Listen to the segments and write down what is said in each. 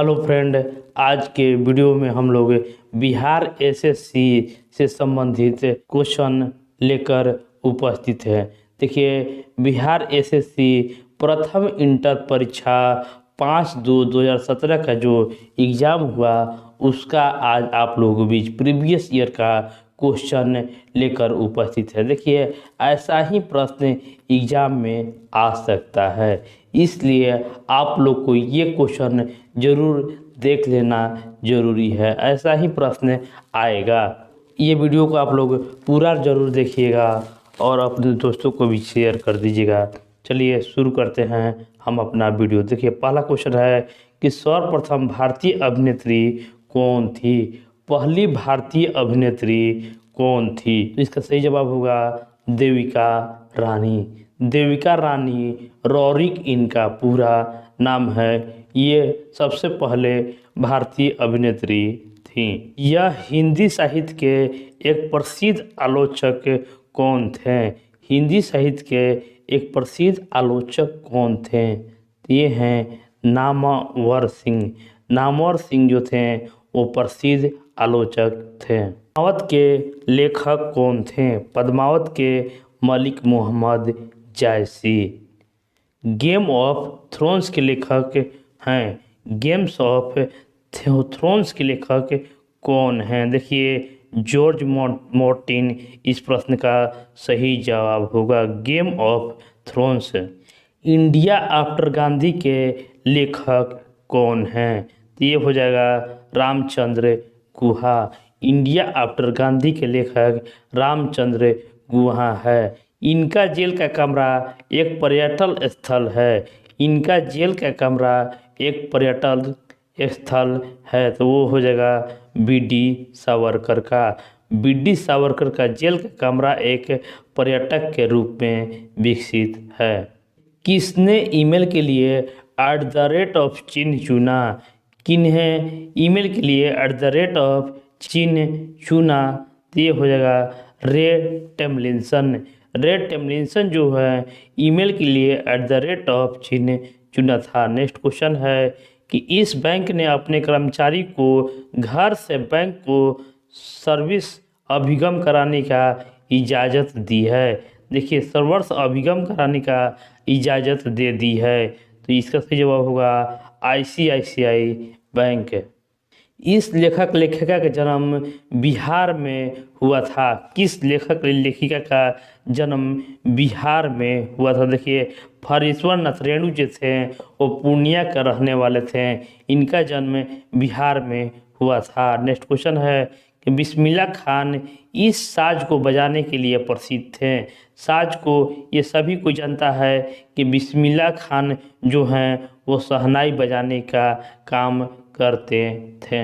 Hello friend, आज के video में हम लोग बिहार एसएससी से संबंधित क्वेश्चन लेकर उपस्थित हैं। देखिए, बिहार एसएससी प्रथम इंटर परीक्षा 5/2/2017 का जो एग्ज़ाम हुआ उसका आज आप लोगों के बीच प्रीवियस ईयर का क्वेश्चन लेकर उपस्थित है। देखिए, ऐसा ही प्रश्न एग्ज़ाम में आ सकता है, इसलिए आप लोग को ये क्वेश्चन ज़रूर देख लेना ज़रूरी है। ऐसा ही प्रश्न आएगा। ये वीडियो को आप लोग पूरा ज़रूर देखिएगा और अपने दोस्तों को भी शेयर कर दीजिएगा। चलिए शुरू करते हैं हम अपना वीडियो। देखिए, पहला क्वेश्चन है कि सर्वप्रथम भारतीय अभिनेत्री कौन थी? पहली भारतीय अभिनेत्री कौन थी? तो इसका सही जवाब होगा देविका रानी। देविका रानी रौरिक इनका पूरा नाम है। ये सबसे पहले भारतीय अभिनेत्री थी। यह हिंदी साहित्य के एक प्रसिद्ध आलोचक कौन थे? हिंदी साहित्य के एक प्रसिद्ध आलोचक कौन थे? ये हैं नामवर सिंह। नामवर सिंह जो थे वो प्रसिद्ध आलोचक थे। पद्मावत के लेखक कौन थे? पद्मावत के मलिक मोहम्मद जायसी। गेम ऑफ थ्रोन्स के लेखक हैं। गेम्स ऑफ थ्रोन्स के लेखक कौन हैं? देखिए, जॉर्ज मार्टिन इस प्रश्न का सही जवाब होगा game of thrones. India after Gandhi के लेखक कौन हैं? तो ये हो जाएगा रामचंद्र गुहा। इंडिया आफ्टर गांधी के लेखक रामचंद्र गुहा है। इनका जेल का कमरा एक पर्यटन स्थल है। इनका जेल का कमरा एक पर्यटन स्थल है, तो वो हो जाएगा बीडी सावरकर का। बीडी सावरकर का जेल का कमरा एक पर्यटक के रूप में विकसित है। किसने ईमेल के लिए @ चिन्ह चुना? किन्हें ईमेल के लिए @ चिन्ह चुना? तो ये हो जाएगा रे टॉमलिंसन। रे टॉमलिंसन जो है ईमेल के लिए @ चिन्ह चुना था। नेक्स्ट क्वेश्चन है कि इस बैंक ने अपने कर्मचारी को घर से बैंक को सर्विस अभिगम कराने का इजाज़त दी है। देखिए, सर्वर्स अभिगम कराने का इजाज़त दे दी है, तो इसका सही जवाब होगा ICICI बैंक। इस लेखक लेखिका का जन्म बिहार में हुआ था। किस लेखक लेखिका का जन्म बिहार में हुआ था? देखिए, फरीश्वर नाथ रेणु जो थे वो पूर्णिया का रहने वाले थे। इनका जन्म बिहार में हुआ था। नेक्स्ट क्वेश्चन है कि बिस्मिल्लाह खान इस साज को बजाने के लिए प्रसिद्ध थे। साज को ये सभी को जानता है कि बिस्मिल्लाह खान जो हैं वो शहनाई बजाने का काम करते थे।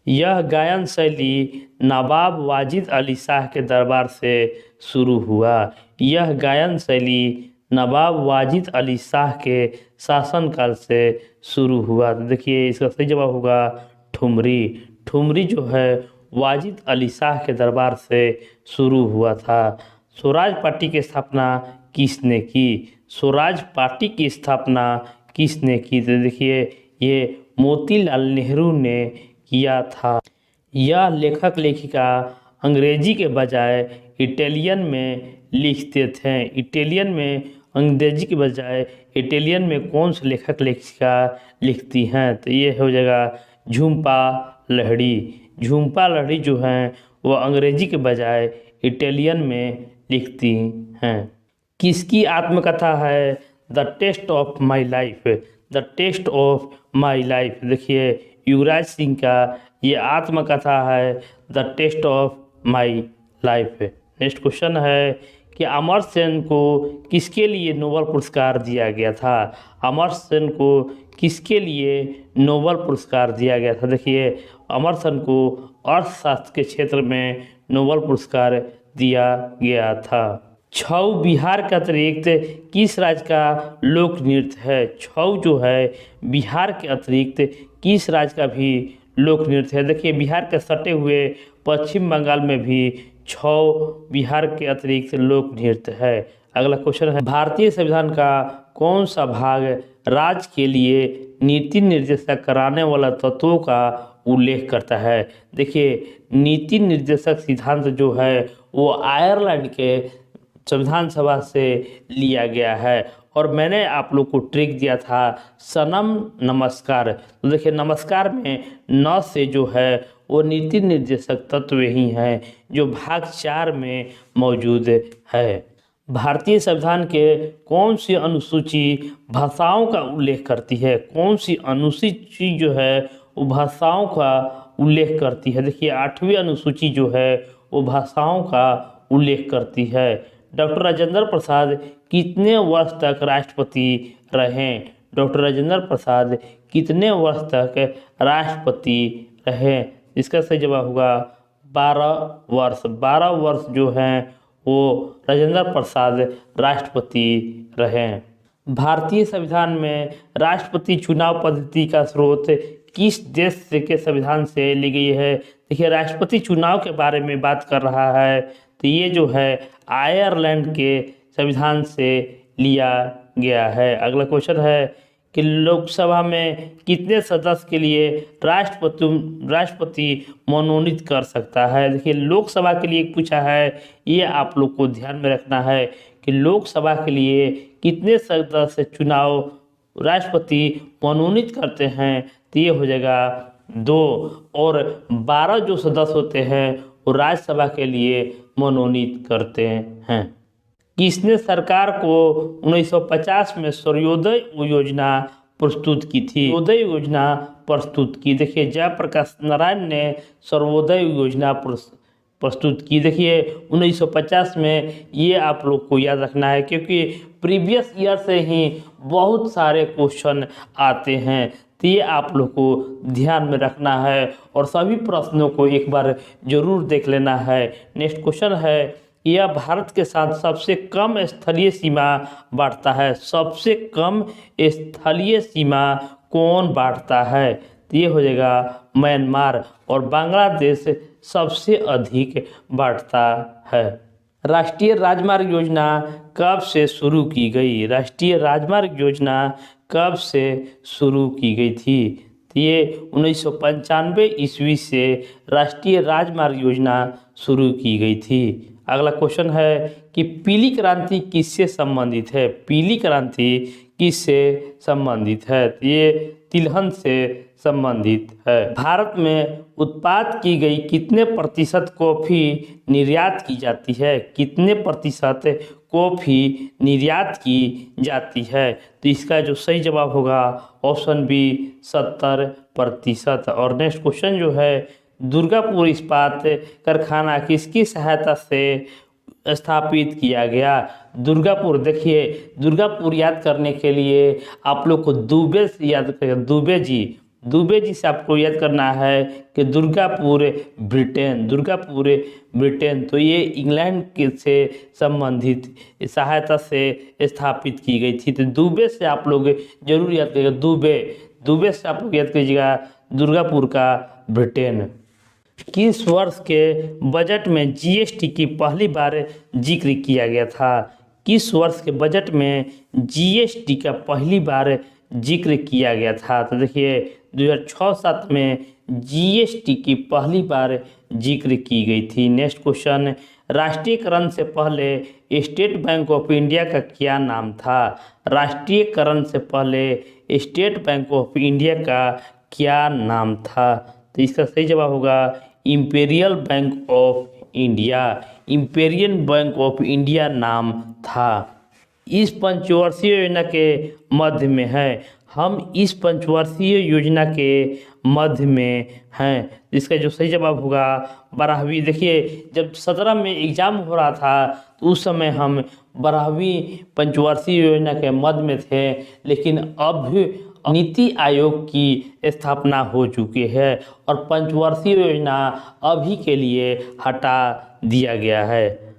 यह गायन शैली नवाब वाजिद अली शाह के दरबार से शुरू हुआ। यह गायन शैली नवाब वाजिद अली शाह के शासनकाल से शुरू हुआ। तो देखिए, इसका सही जवाब होगा ठुमरी। ठुमरी जो है वाजिद अली शाह के दरबार से शुरू हुआ था। स्वराज पार्टी की स्थापना किसने की? स्वराज पार्टी की स्थापना किसने की? तो देखिए, ये मोतीलाल नेहरू ने किया था। यह लेखक लेखिका अंग्रेजी के बजाय इटालियन में लिखते थे। इटालियन में अंग्रेजी के बजाय इटालियन में कौन से लेखक लेखिका लिखती हैं? तो ये हो जाएगा झुम्पा लाहिड़ी। झुम्पा लाहिड़ी जो हैं वो अंग्रेजी के बजाय इटालियन में लिखती हैं। किसकी आत्मकथा है the test of my life? The test of my life. देखिए, युवराज सिंह का ये आत्मकथा है the test of my life. Next question है कि अमर्त्य सेन को किसके लिए नोबेल पुरस्कार दिया गया था? अमर्त्य सेन को किसके लिए नोबेल पुरस्कार दिया गया था? देखिए, अमर्त्य सेन को अर्थशास्त्र के क्षेत्र में नोबेल पुरस्कार दिया गया था। छऊ बिहार के अतिरिक्त किस राज्य का लोक नृत्य है? छऊ जो है बिहार के अतिरिक्त किस राज्य का भी लोक नृत्य है? देखिए, बिहार के सटे हुए पश्चिम बंगाल में भी छऊ बिहार के अतिरिक्त लोक नृत्य है। अगला क्वेश्चन है भारतीय संविधान का कौन सा भाग राज्य के लिए नीति निर्देशक कराने वाला तत्वों का उल्लेख करता है। देखिए, नीति निर्देशक सिद्धांत जो है वो आयरलैंड के संविधान सभा से लिया गया है। और मैंने आप लोग को ट्रिक दिया था सनम नमस्कार। तो देखिए, नमस्कार में न से जो है वो नीति निर्देशक तत्व ही हैं जो भाग 4 में मौजूद है। भारतीय संविधान के कौन सी अनुसूची भाषाओं का उल्लेख करती है? कौन सी अनुसूची जो है वो भाषाओं का उल्लेख करती है? देखिए, 8वीं अनुसूची जो है वो भाषाओं का उल्लेख करती है। डॉक्टर राजेंद्र प्रसाद कितने वर्ष तक राष्ट्रपति रहे? डॉक्टर राजेंद्र प्रसाद कितने वर्ष तक राष्ट्रपति रहे? इसका सही जवाब होगा 12 वर्ष। 12 वर्ष जो हैं वो राजेंद्र प्रसाद राष्ट्रपति रहे। भारतीय संविधान में राष्ट्रपति चुनाव पद्धति का स्रोत किस देश के संविधान से ली गई है? देखिए, राष्ट्रपति चुनाव के बारे में बात कर रहा है तो ये जो है आयरलैंड के संविधान से लिया गया है। अगला क्वेश्चन है कि लोकसभा में कितने सदस्य के लिए राष्ट्रपति मनोनीत कर सकता है? देखिए, लोकसभा के लिए पूछा है, ये आप लोग को ध्यान में रखना है कि लोकसभा के लिए कितने सदस्य चुनाव राष्ट्रपति मनोनीत करते हैं? तो ये हो जाएगा 2। और 12 जो सदस्य होते हैं वो राज्यसभा के लिए मनोनीत करते हैं। किसने सरकार को 1950 में सूर्योदय योजना प्रस्तुत की थी? सूर्योदय योजना प्रस्तुत की। देखिए, जयप्रकाश नारायण ने सर्वोदय योजना प्रस्तुत की। देखिए, 1950 में ये आप लोग को याद रखना है क्योंकि प्रीवियस ईयर से ही बहुत सारे क्वेश्चन आते हैं, तो ये आप लोग को ध्यान में रखना है और सभी प्रश्नों को एक बार जरूर देख लेना है। नेक्स्ट क्वेश्चन है, यह भारत के साथ सबसे कम स्थलीय सीमा बांटता है। सबसे कम स्थलीय सीमा कौन बांटता है? तो ये हो जाएगा म्यांमार। और बांग्लादेश सबसे अधिक बांटता है। राष्ट्रीय राजमार्ग योजना कब से शुरू की गई? राष्ट्रीय राजमार्ग योजना कब से शुरू की गई थी? तो ये 1995 ईस्वी से राष्ट्रीय राजमार्ग योजना शुरू की गई थी। अगला क्वेश्चन है कि पीली क्रांति किससे संबंधित है? पीली क्रांति किससे संबंधित है? तो ये तिलहन से संबंधित है। भारत में उत्पाद की गई कितने प्रतिशत कॉफ़ी निर्यात की जाती है? कितने प्रतिशत कॉफ़ी निर्यात की जाती है? तो इसका जो सही जवाब होगा ऑप्शन बी 70%। और नेक्स्ट क्वेश्चन जो है, दुर्गापुर इस्पात कारखाना किसकी सहायता से स्थापित किया गया? दुर्गापुर। देखिए, दुर्गापुर याद करने के लिए आप लोग को दुबे से याद करें। दुबे जी से आपको याद करना है कि दुर्गापुर ब्रिटेन। तो ये इंग्लैंड के से संबंधित सहायता से स्थापित की गई थी। तो दुबे से आप लोग जरूर याद करिएगा। दुबे से आप लोग याद कीजिएगा दुर्गापुर का ब्रिटेन। किस वर्ष के बजट में जीएसटी की पहली बार जिक्र किया गया था? किस वर्ष के बजट में जीएसटी का पहली बार जिक्र किया गया था? तो देखिए, 2006-07 में जीएसटी की पहली बार जिक्र की गई थी। नेक्स्ट क्वेश्चन, राष्ट्रीयकरण से पहले स्टेट बैंक ऑफ इंडिया का क्या नाम था? राष्ट्रीयकरण से पहले स्टेट बैंक ऑफ इंडिया का क्या नाम था? तो इसका सही जवाब होगा imperial bank of India. Imperial bank of India नाम था। इस पंचवर्षीय योजना के मध्य में है। हम इस पंचवर्षीय योजना के मध्य में हैं। इसका जो सही जवाब होगा 12वीं। देखिए, जब 17 में एग्जाम हो रहा था तो उस समय हम 12वीं पंचवर्षीय योजना के मध्य में थे, लेकिन अब नीति आयोग की स्थापना हो चुकी है और पंचवर्षीय योजना अभी के लिए हटा दिया गया है।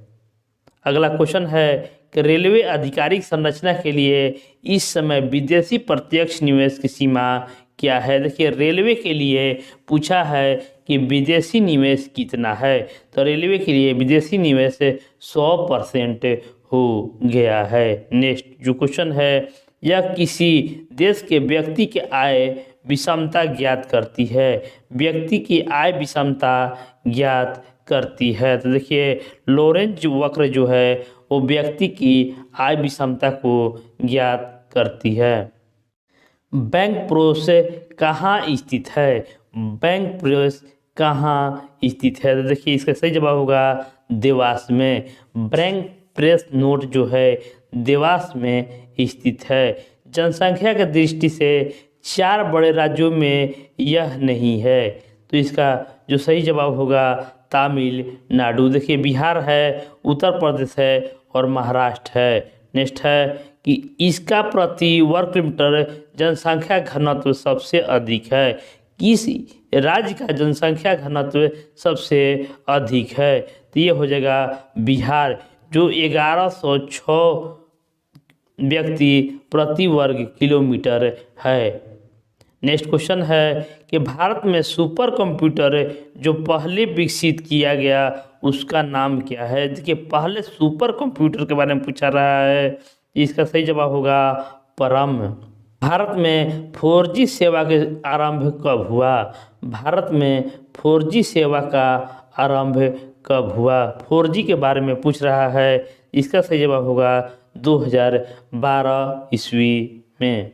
अगला क्वेश्चन है कि रेलवे आधिकारिक संरचना के लिए इस समय विदेशी प्रत्यक्ष निवेश की सीमा क्या है? देखिए, रेलवे के लिए पूछा है कि विदेशी निवेश कितना है। तो रेलवे के लिए विदेशी निवेश 100% हो गया है। नेक्स्ट जो क्वेश्चन है, यह किसी देश के व्यक्ति के आय विषमता ज्ञात करती है। व्यक्ति की आय विषमता ज्ञात करती है। तो देखिए लोरेंज वक्र जो है वो व्यक्ति की आय विषमता को ज्ञात करती है। बैंक प्रोस कहाँ स्थित है? बैंक प्रोस कहाँ स्थित है? तो देखिए इसका सही जवाब होगा देवास में। बैंक प्रेस नोट जो है देवास में स्थित है। जनसंख्या की दृष्टि से 4 बड़े राज्यों में यह नहीं है, तो इसका जो सही जवाब होगा तमिलनाडु। देखिए बिहार है, उत्तर प्रदेश है और महाराष्ट्र है। नेक्स्ट है कि इसका प्रति वर्ग किलोमीटर जनसंख्या घनत्व सबसे अधिक है। किस राज्य का जनसंख्या घनत्व सबसे अधिक है? तो ये हो जाएगा बिहार, जो 1106 व्यक्ति प्रति वर्ग किलोमीटर है। नेक्स्ट क्वेश्चन है कि भारत में सुपर कंप्यूटर जो पहले विकसित किया गया उसका नाम क्या है? देखिए पहले सुपर कंप्यूटर के बारे में पूछा रहा है, इसका सही जवाब होगा परम। भारत में 4G सेवा के आरंभ कब हुआ? भारत में 4G सेवा का आरंभ कब हुआ? 4G के बारे में पूछ रहा है, इसका सही जवाब होगा 2012 ईस्वी में।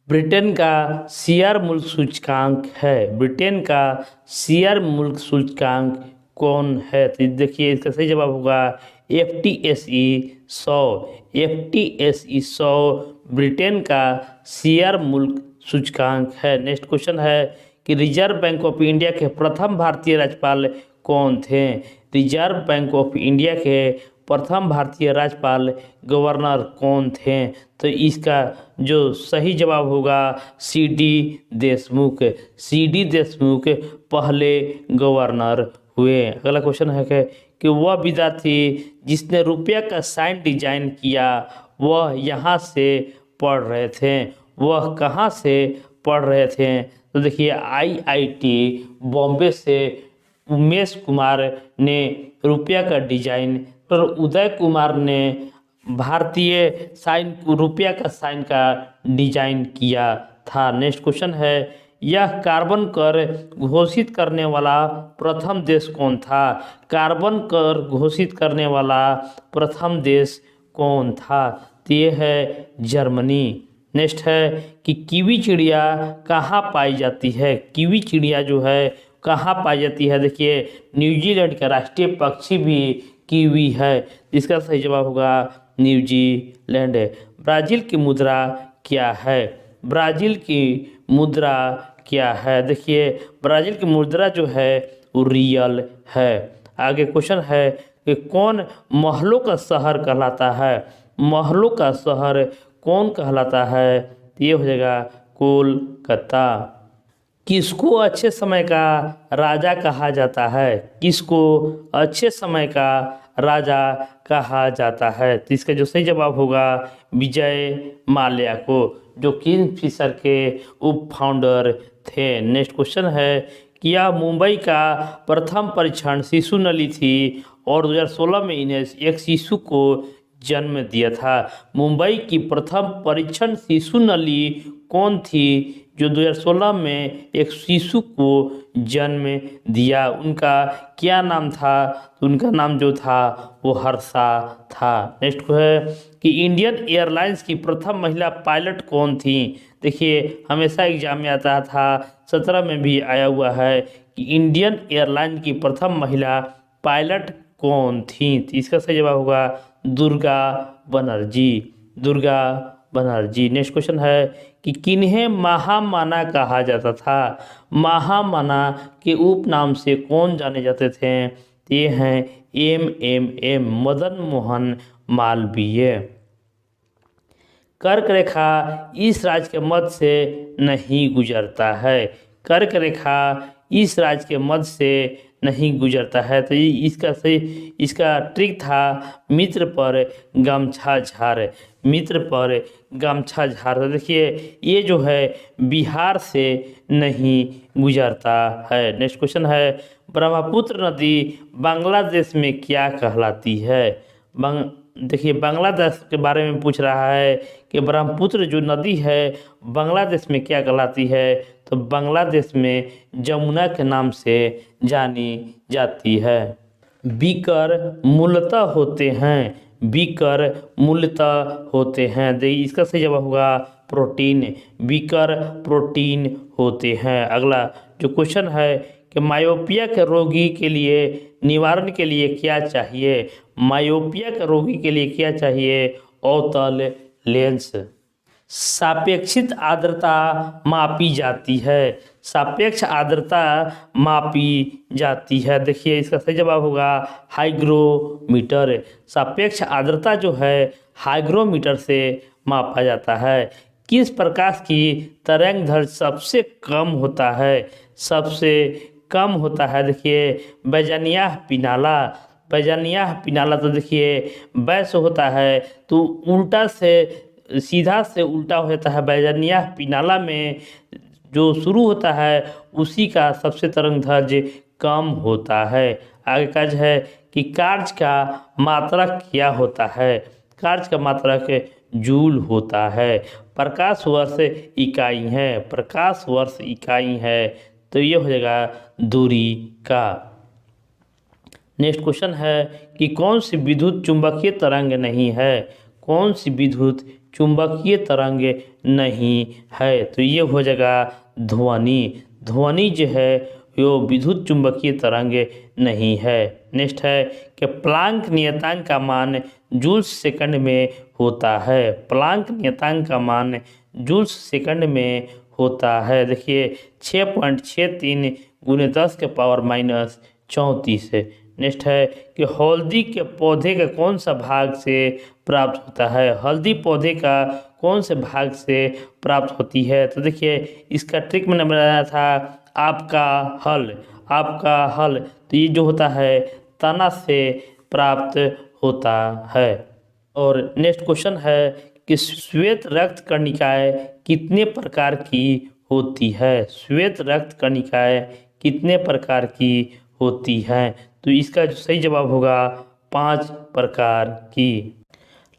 ब्रिटेन का शेयर मूल्य सूचकांक है। ब्रिटेन का शेयर मूल्य सूचकांक कौन है? तो देखिए इसका सही जवाब होगा FTSE 100। FTSE 100 ब्रिटेन का शेयर मूल्य सूचकांक है। नेक्स्ट क्वेश्चन है कि रिजर्व बैंक ऑफ इंडिया के प्रथम भारतीय राज्यपाल कौन थे? रिजर्व बैंक ऑफ इंडिया के प्रथम भारतीय राज्यपाल गवर्नर कौन थे? तो इसका जो सही जवाब होगा CD देशमुख। CD देशमुख पहले गवर्नर हुए। अगला क्वेश्चन है कि वह विद्यार्थी जिसने रुपया का साइन डिजाइन किया वह यहाँ से पढ़ रहे थे। वह कहाँ से पढ़ रहे थे? तो देखिए IIT बॉम्बे से उमेश कुमार ने रुपया का डिजाइन और उदय कुमार ने भारतीय साइन रुपया का साइन का डिजाइन किया था। नेक्स्ट क्वेश्चन है यह कार्बन कर घोषित करने वाला प्रथम देश कौन था? कार्बन कर घोषित करने वाला प्रथम देश कौन था? तो ये है जर्मनी। नेक्स्ट है कि कीवी चिड़िया कहाँ पाई जाती है? कीवी चिड़िया जो है कहाँ पाई जाती है? देखिए न्यूजीलैंड का राष्ट्रीय पक्षी भी कीवी है, इसका सही जवाब होगा न्यूजीलैंड। ब्राज़ील की मुद्रा क्या है? ब्राज़ील की मुद्रा क्या है? देखिए ब्राज़ील की मुद्रा जो है वो रियल है। आगे क्वेश्चन है कि कौन महलों का शहर कहलाता है? महलों का शहर कौन कहलाता है? ये हो जाएगा कोलकाता। किसको अच्छे समय का राजा कहा जाता है? किसको अच्छे समय का राजा कहा जाता है? तो इसका जो सही जवाब होगा विजय माल्या को, जो किंगफिशर के उप फाउंडर थे। नेक्स्ट क्वेश्चन है कि यह मुंबई का प्रथम परीक्षण शिशु नली थी और 2016 में इन्हें एक शिशु को जन्म दिया था। मुंबई की प्रथम परीक्षण शिशु नली कौन थी जो 2016 में एक शिशु को जन्म दिया? उनका क्या नाम था? तो उनका नाम जो था वो हर्षा था। नेक्स्ट है कि इंडियन एयरलाइंस की प्रथम महिला पायलट कौन थी? देखिए हमेशा एग्जाम में आता था, 17 में भी आया हुआ है कि इंडियन एयरलाइन की प्रथम महिला पायलट कौन थी? तो इसका सही जवाब होगा दुर्गा बनर्जी। दुर्गा बनर्जी। नेक्स्ट क्वेश्चन है कि किन्हें महामना कहा जाता था? महामना के उपनाम से कौन जाने जाते थे? ये हैं MMM मदन मोहन मालवीय। कर्क रेखा इस राज्य के मध्य से नहीं गुजरता है। कर्क रेखा इस राज्य के मध्य से नहीं गुजरता है। तो इसका ट्रिक था मित्र पर गमछा झार। मित्र पर गमछा झार। तो देखिए ये जो है बिहार से नहीं गुजरता है। नेक्स्ट क्वेश्चन है ब्रह्मपुत्र नदी बांग्लादेश में क्या कहलाती है? देखिए बांग्लादेश के बारे में पूछ रहा है कि ब्रह्मपुत्र जो नदी है बांग्लादेश में क्या कहलाती है, तो बांग्लादेश में जमुना के नाम से जानी जाती है। बीकर मूलतः होते हैं, बीकर मूलतः होते हैं, देखिए इसका सही जवाब होगा प्रोटीन, बीकर प्रोटीन होते हैं। अगला जो क्वेश्चन है कि मायोपिया के रोगी के लिए निवारण के लिए क्या चाहिए, मायोपिया के रोगी के लिए क्या चाहिए, अवतल लेंस। सापेक्षित आर्द्रता मापी जाती है, सापेक्ष आर्द्रता मापी जाती है, देखिए इसका सही जवाब होगा हाइग्रोमीटर। सापेक्ष आर्द्रता जो है हाइग्रोमीटर से मापा जाता है। किस प्रकाश की तरंग दैर्ध्य सबसे कम होता है, सबसे कम होता है, देखिए बैजनिया पिनाला, बैजनिया पिनाला तो देखिए वैसे होता है तो उल्टा से सीधा से उल्टा हो जाता है, बैजनिया पिनाला में जो शुरू होता है उसी का सबसे तरंग दैर्ध्य कम होता है। आगे का है कि कार्य का मात्रक क्या होता है, कार्य का मात्रक जूल होता है। प्रकाश वर्ष इकाई है, प्रकाश वर्ष इकाई है, तो ये हो जाएगा दूरी का। नेक्स्ट क्वेश्चन है कि कौन सी विद्युत चुंबकीय तरंग नहीं है, कौन सी विद्युत चुंबकीय तरंग नहीं है, तो ये हो जाएगा ध्वनि, ध्वनि जो है वो विद्युत चुंबकीय तरंग नहीं है। नेक्स्ट है कि प्लांक नियतांक का मान जूल्स सेकंड में होता है, प्लांक नियतांक का मान जूल्स सेकंड में होता है, देखिए 6.63 × 10⁻34 है। नेक्स्ट है कि हल्दी के पौधे का कौन सा भाग से प्राप्त होता है, हल्दी पौधे का कौन से भाग से प्राप्त होती है, तो देखिए इसका ट्रिक मैंने बनाया था आपका हल, आपका हल, तो ये जो होता है तना से प्राप्त होता है। और नेक्स्ट क्वेश्चन है कि श्वेत रक्त कणिकाएं कितने प्रकार की होती है, श्वेत रक्त कणिकाएं कितने प्रकार की होती हैं, तो इसका जो सही जवाब होगा 5 प्रकार की।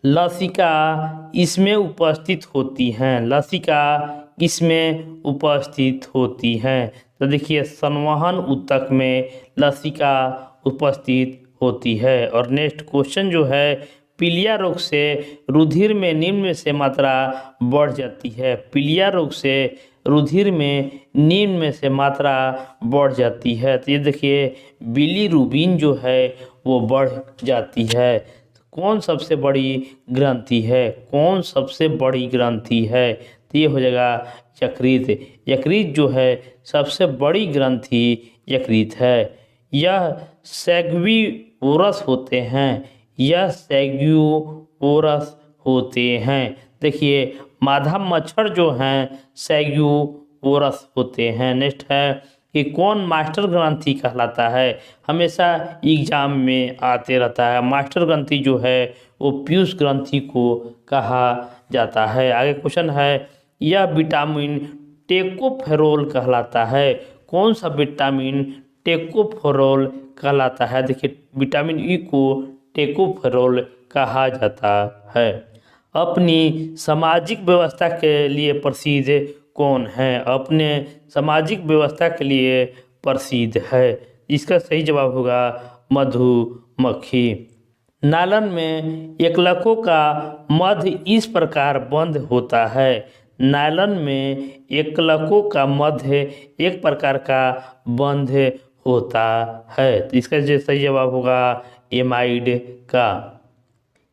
लसिका इसमें उपस्थित होती हैं, लसिका इसमें उपस्थित होती हैं, तो देखिए संवहन ऊतक में लसिका उपस्थित होती है। और नेक्स्ट क्वेश्चन जो है पीलिया रोग से रुधिर में निम्न में से मात्रा बढ़ जाती है, पीलिया रोग से रुधिर में निम्न में से मात्रा बढ़ जाती है, तो ये देखिए बिलीरुबिन जो है वो बढ़ जाती है। कौन सबसे बड़ी ग्रंथि है, कौन सबसे बड़ी ग्रंथि है, तो ये हो जाएगा यकृत, यकृत जो है सबसे बड़ी ग्रंथि यकृत है। यह सैग्यूवोरस होते हैं, यह सैग्यूवोरस होते हैं, देखिए मादा मच्छर जो हैं सैग्यूवोरस होते हैं। नेक्स्ट है कि कौन मास्टर ग्रंथि कहलाता है, हमेशा एग्जाम में आते रहता है, मास्टर ग्रंथि जो है वो पीयूष ग्रंथि को कहा जाता है। आगे क्वेश्चन है यह विटामिन टेकोफेरोल कहलाता है, कौन सा विटामिन टेकोफेरोल कहलाता है, देखिए विटामिन ई को टेकोफेरोल कहा जाता है। अपनी सामाजिक व्यवस्था के लिए प्रसिद्ध कौन है, अपने सामाजिक व्यवस्था के लिए प्रसिद्ध है, इसका सही जवाब होगा मधुमक्खी। नालन में एकलकों का मध्य इस प्रकार बंद होता है, नायलन में एकलकों का मध्य एक प्रकार का बंध होता है, तो इसका जो सही जवाब होगा एमाइड का।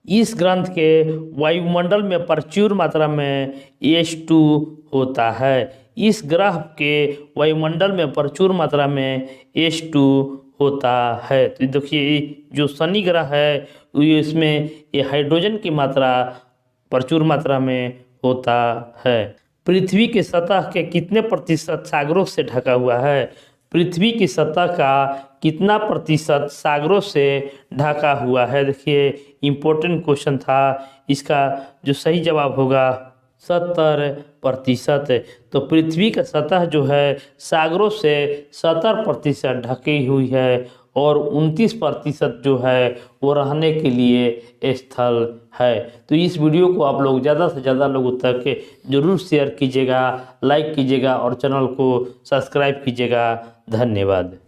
इस ग्रंथ के वायुमंडल में प्रचुर मात्रा में H2 होता है, इस ग्रह के वायुमंडल में प्रचुर मात्रा में H2 होता है, तो देखिए जो शनि ग्रह है इसमें ये हाइड्रोजन की मात्रा प्रचुर मात्रा में होता है। पृथ्वी की सतह के कितने प्रतिशत सागरों से ढका हुआ है, पृथ्वी की सतह का कितना प्रतिशत सागरों से ढका हुआ है, देखिए इम्पोर्टेंट क्वेश्चन था, इसका जो सही जवाब होगा 70%। तो पृथ्वी का सतह जो है सागरों से 70% ढकी हुई है और 29% जो है वो रहने के लिए स्थल है। तो इस वीडियो को आप लोग ज़्यादा से ज़्यादा लोगों तक जरूर शेयर कीजिएगा, लाइक कीजिएगा और चैनल को सब्सक्राइब कीजिएगा। धन्यवाद।